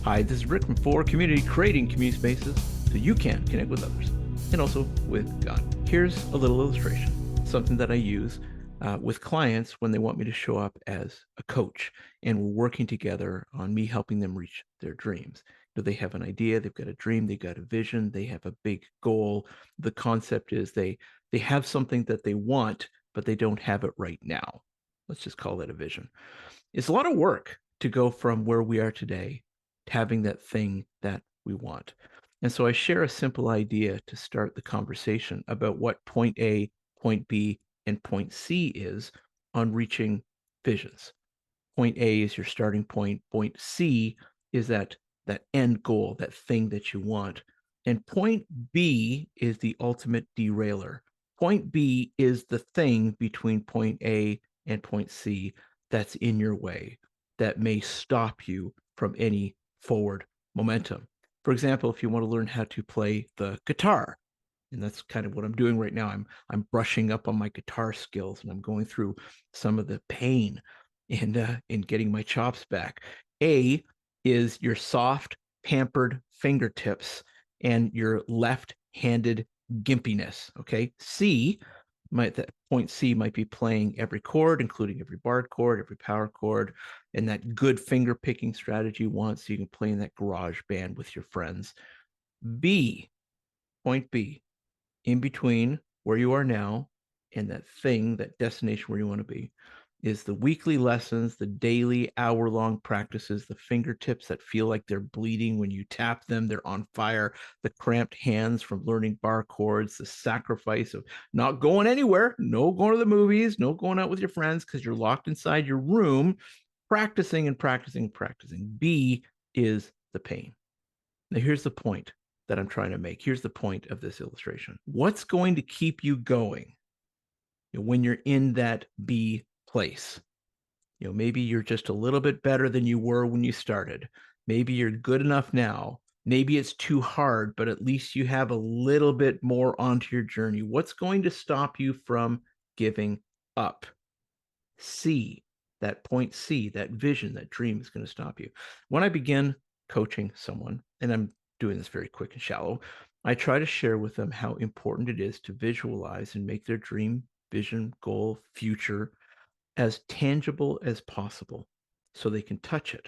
Hi, this is Rick from 4Community, creating community spaces so you can connect with others and also with God. Here's a little illustration, something that I use with clients when they want me to show up as a coach, and we're working together on me helping them reach their dreams. They have an idea, they've got a dream, they've got a vision, they have a big goal. The concept is they have something that they want, but they don't have it right now. Let's just call that a vision. It's a lot of work to go from where we are today to having that thing that we want. And so I share a simple idea to start the conversation about what point A, point B, and point C is on reaching visions. Point A is your starting point. Point C is that end goal, that thing that you want. And point B is the ultimate derailer. Point B is the thing between point A and point C that's in your way, that may stop you from any forward momentum. For example, if you want to learn how to play the guitar, and that's kind of what I'm doing right now. I'm brushing up on my guitar skills, and I'm going through some of the pain in getting my chops back. A is your soft, pampered fingertips and your left-handed gimpiness. Okay. That point C might be playing every chord, including every barred chord, every power chord, and that good finger picking strategy you want, so you can play in that garage band with your friends. B, point B, in between where you are now and that thing, that destination where you want to be, is the weekly lessons, the daily hour-long practices, the fingertips that feel like they're bleeding when you tap them, they're on fire, the cramped hands from learning bar chords, the sacrifice of not going anywhere, no going to the movies, no going out with your friends because you're locked inside your room, practicing and practicing and practicing. B is the pain. Now, here's the point that I'm trying to make. Here's the point of this illustration. What's going to keep you going when you're in that B place? Maybe you're just a little bit better than you were when you started. Maybe you're good enough now. Maybe it's too hard, but at least you have a little bit more onto your journey. What's going to stop you from giving up? C, that point C, that vision, that dream is going to stop you. When I begin coaching someone, and I'm doing this very quick and shallow, I try to share with them how important it is to visualize and make their dream, vision, goal, future as tangible as possible so they can touch it.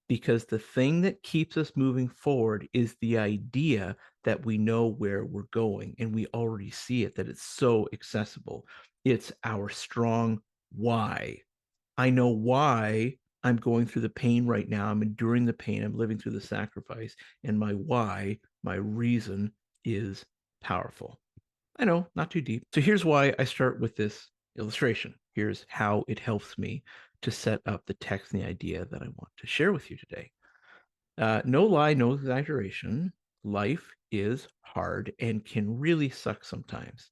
Because the thing that keeps us moving forward is the idea that we know where we're going and we already see it, that it's so accessible. It's our strong why. I know why I'm going through the pain right now. I'm enduring the pain. I'm living through the sacrifice. And my why, my reason is powerful. I know, not too deep. So here's why I start with this illustration. Here's how it helps me to set up the text and the idea that I want to share with you today. No lie, no exaggeration. Life is hard and can really suck sometimes.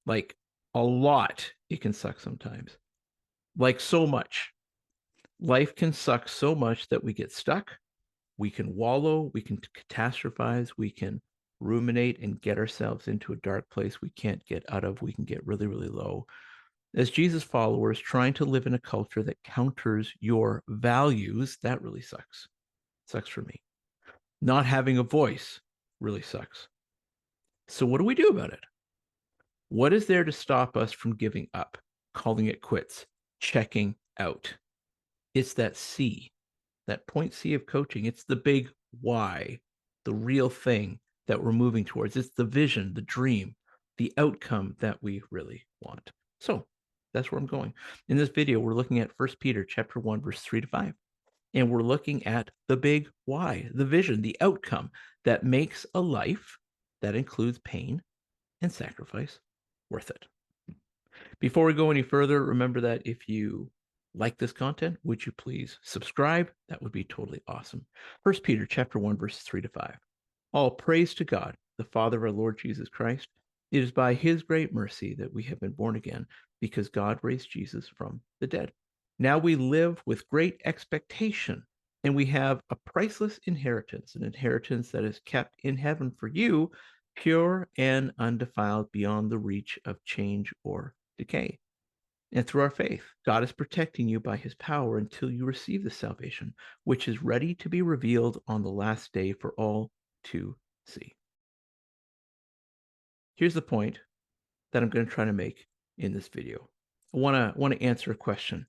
Like a lot, it can suck sometimes. Like so much. Life can suck so much that we get stuck. We can wallow, we can catastrophize, we can ruminate and get ourselves into a dark place we can't get out of. We can get really, really low. As Jesus followers, trying to live in a culture that counters your values, that really sucks. Sucks for me. Not having a voice really sucks. So, what do we do about it? What is there to stop us from giving up, calling it quits, checking out? It's that C, that point C of coaching. It's the big why, the real thing that we're moving towards. It's the vision, the dream, the outcome that we really want. So that's where I'm going. In this video, we're looking at 1 Peter chapter 1, verse 3-5. And we're looking at the big why, the vision, the outcome that makes a life that includes pain and sacrifice worth it. Before we go any further, remember that if you like this content, would you please subscribe? That would be totally awesome. 1 Peter chapter 1, verses 3-5. All praise to God, the Father of our Lord Jesus Christ. It is by his great mercy that we have been born again, because God raised Jesus from the dead. Now we live with great expectation, and we have a priceless inheritance, an inheritance that is kept in heaven for you, pure and undefiled, beyond the reach of change or decay. And through our faith, God is protecting you by his power until you receive the salvation, which is ready to be revealed on the last day for all to see. Here's the point that I'm going to try to make in this video. I want to answer a question.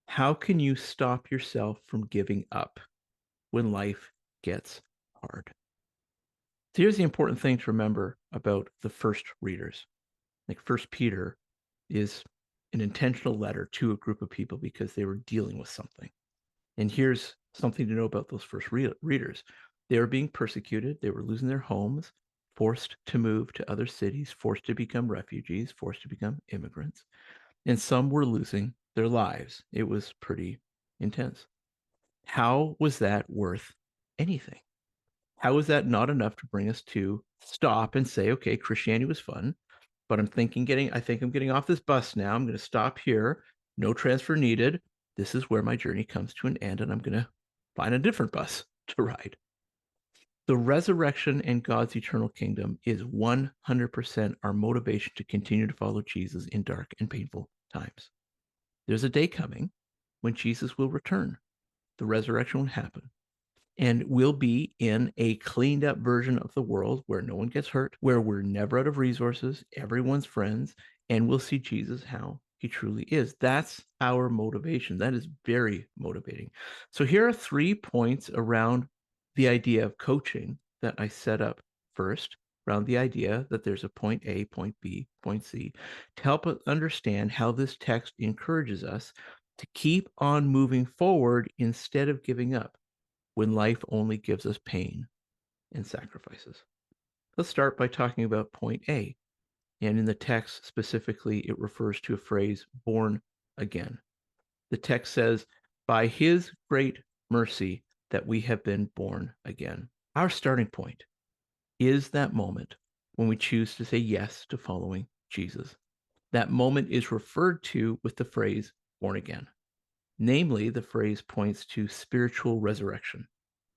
How can you stop yourself from giving up when life gets hard? So here's the important thing to remember about the first readers. Like 1 Peter is an intentional letter to a group of people because they were dealing with something. And here's something to know about those first readers. They were being persecuted. They were losing their homes, forced to move to other cities, forced to become refugees, forced to become immigrants. And some were losing their lives. It was pretty intense. How was that worth anything? How is that not enough to bring us to stop and say, okay, Christianity was fun, but I think I'm getting off this bus now. I'm going to stop here. No transfer needed. This is where my journey comes to an end, and I'm going to find a different bus to ride. The resurrection and God's eternal kingdom is 100% our motivation to continue to follow Jesus in dark and painful times. There's a day coming when Jesus will return. The resurrection will happen. And we'll be in a cleaned up version of the world where no one gets hurt, where we're never out of resources, everyone's friends, and we'll see Jesus how he truly is. That's our motivation. That is very motivating. So here are 3 points around the idea of coaching that I set up first, around the idea that there's a point A, point B, point C, to help us understand how this text encourages us to keep on moving forward instead of giving up when life only gives us pain and sacrifices. Let's start by talking about point A. And in the text specifically, it refers to a phrase, born again. The text says, by his great mercy that we have been born again. Our starting point is that moment when we choose to say yes to following Jesus. That moment is referred to with the phrase, born again. Namely, the phrase points to spiritual resurrection.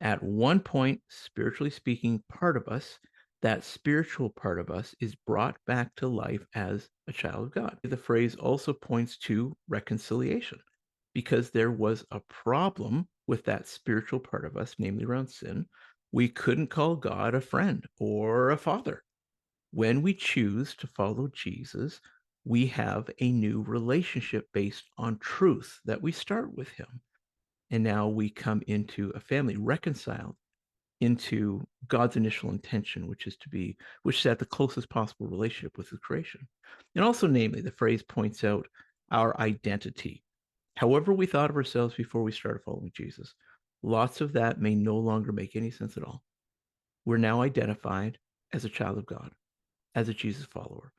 At one point, spiritually speaking, part of us, that spiritual part of us, is brought back to life as a child of God. The phrase also points to reconciliation because there was a problem with that spiritual part of us, namely around sin. We couldn't call God a friend or a father. When we choose to follow Jesus, we have a new relationship based on truth that we start with him. And now we come into a family reconciled into God's initial intention, which is at the closest possible relationship with his creation. And also, namely, the phrase points out our identity. However we thought of ourselves before we started following Jesus, lots of that may no longer make any sense at all. We're now identified as a child of God, as a Jesus follower,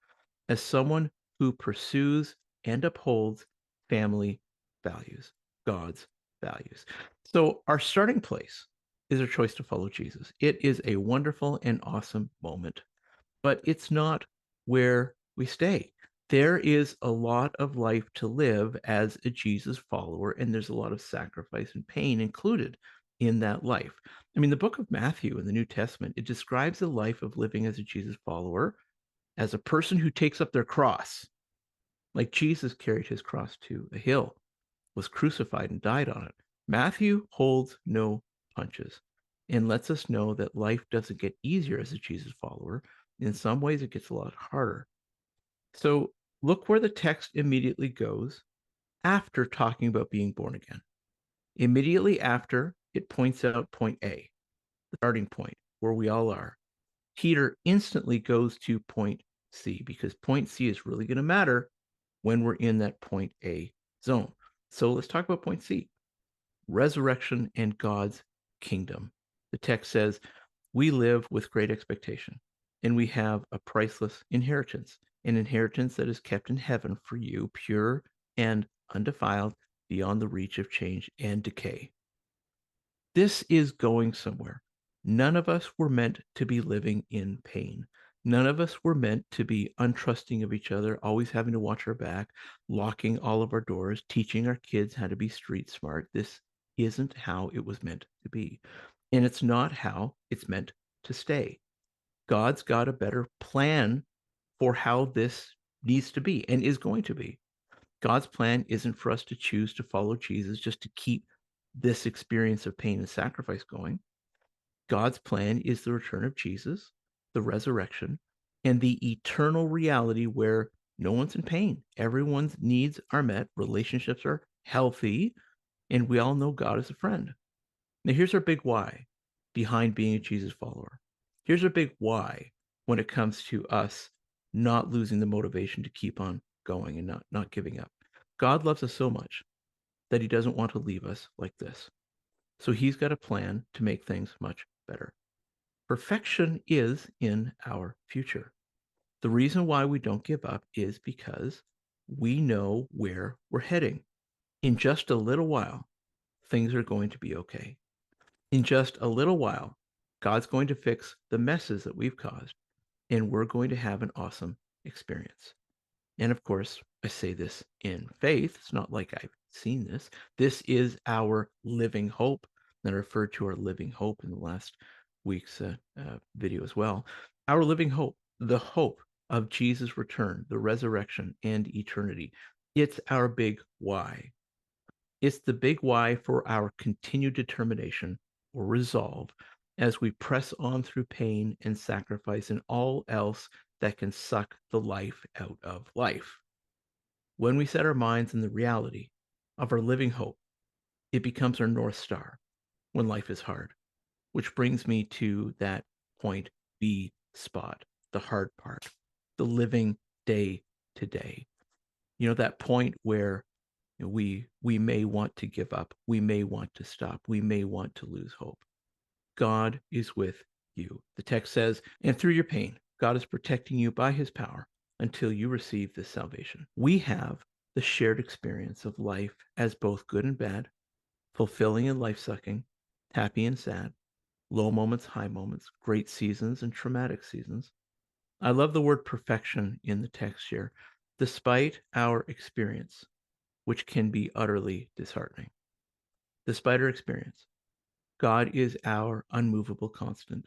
as someone who pursues and upholds family values, God's values. So our starting place is our choice to follow Jesus. It is a wonderful and awesome moment, but it's not where we stay. There is a lot of life to live as a Jesus follower, and there's a lot of sacrifice and pain included in that life. I mean, the book of Matthew in the New Testament, it describes the life of living as a Jesus follower as a person who takes up their cross, like Jesus carried his cross to a hill, was crucified and died on it. Matthew holds no punches and lets us know that life doesn't get easier as a Jesus follower. In some ways, it gets a lot harder. So look where the text immediately goes after talking about being born again. Immediately after, it points out point A, the starting point where we all are. Peter instantly goes to point C because point C is really going to matter when we're in that point A zone. So let's talk about point C, resurrection and God's kingdom. The text says, we live with great expectation, and we have a priceless inheritance, an inheritance that is kept in heaven for you, pure and undefiled, beyond the reach of change and decay. This is going somewhere. None of us were meant to be living in pain. None of us were meant to be untrusting of each other, always having to watch our back, locking all of our doors, teaching our kids how to be street smart. This isn't how it was meant to be. And it's not how it's meant to stay. God's got a better plan for how this needs to be and is going to be. God's plan isn't for us to choose to follow Jesus just to keep this experience of pain and sacrifice going. God's plan is the return of Jesus, the resurrection, and the eternal reality where no one's in pain. Everyone's needs are met, relationships are healthy, and we all know God is a friend. Now, here's our big why behind being a Jesus follower. Here's our big why when it comes to us not losing the motivation to keep on going and not giving up. God loves us so much that he doesn't want to leave us like this. So he's got a plan to make things much better. Perfection is in our future. The reason why we don't give up is because we know where we're heading. In just a little while, things are going to be okay. In just a little while, God's going to fix the messes that we've caused, and we're going to have an awesome experience. And of course, I say this in faith. It's not like I've seen this. This is our living hope. And I referred to our living hope in the last week's video as well. Our living hope, the hope of Jesus' return, the resurrection, and eternity. It's our big why. It's the big why for our continued determination or resolve as we press on through pain and sacrifice and all else that can suck the life out of life. When we set our minds in the reality of our living hope, it becomes our North Star when life is hard, which brings me to that point B spot, the hard part, the living day to day. That point where we may want to give up, we may want to stop, we may want to lose hope. God is with you. The text says, and through your pain, God is protecting you by his power until you receive this salvation. We have the shared experience of life as both good and bad, fulfilling and life-sucking, happy and sad, low moments, high moments, great seasons and traumatic seasons. I love the word perfection in the text here, despite our experience, which can be utterly disheartening. Despite our experience, God is our unmovable constant,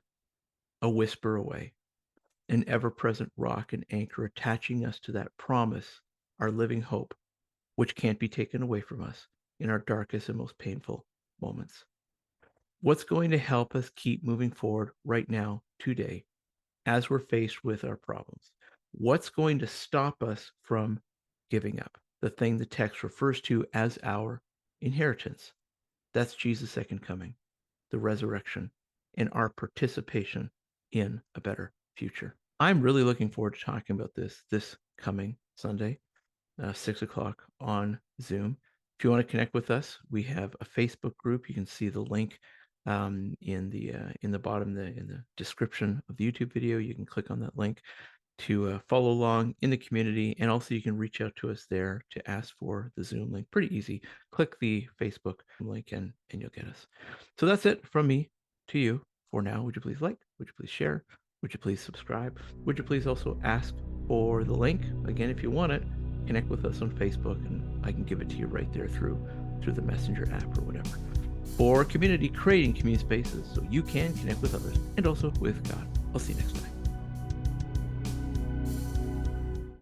a whisper away, an ever-present rock and anchor attaching us to that promise, our living hope, which can't be taken away from us in our darkest and most painful moments. What's going to help us keep moving forward right now, today, as we're faced with our problems? What's going to stop us from giving up? The thing the text refers to as our inheritance. That's Jesus' second coming, the resurrection, and our participation in a better future. I'm really looking forward to talking about this coming Sunday, 6 o'clock on Zoom. If you want to connect with us, we have a Facebook group. You can see the link in the bottom, in the description of the YouTube video. You can click on that link to follow along in the community, and also you can reach out to us there to ask for the Zoom link. Pretty easy. Click the Facebook link and you'll get us. So that's it from me to you for now. Would you please like? Would you please share? Would you please subscribe? Would you please also ask for the link? Again, if you want it, connect with us on Facebook and I can give it to you right there through the Messenger app or whatever. For community, creating community spaces so you can connect with others and also with God. I'll see you next time.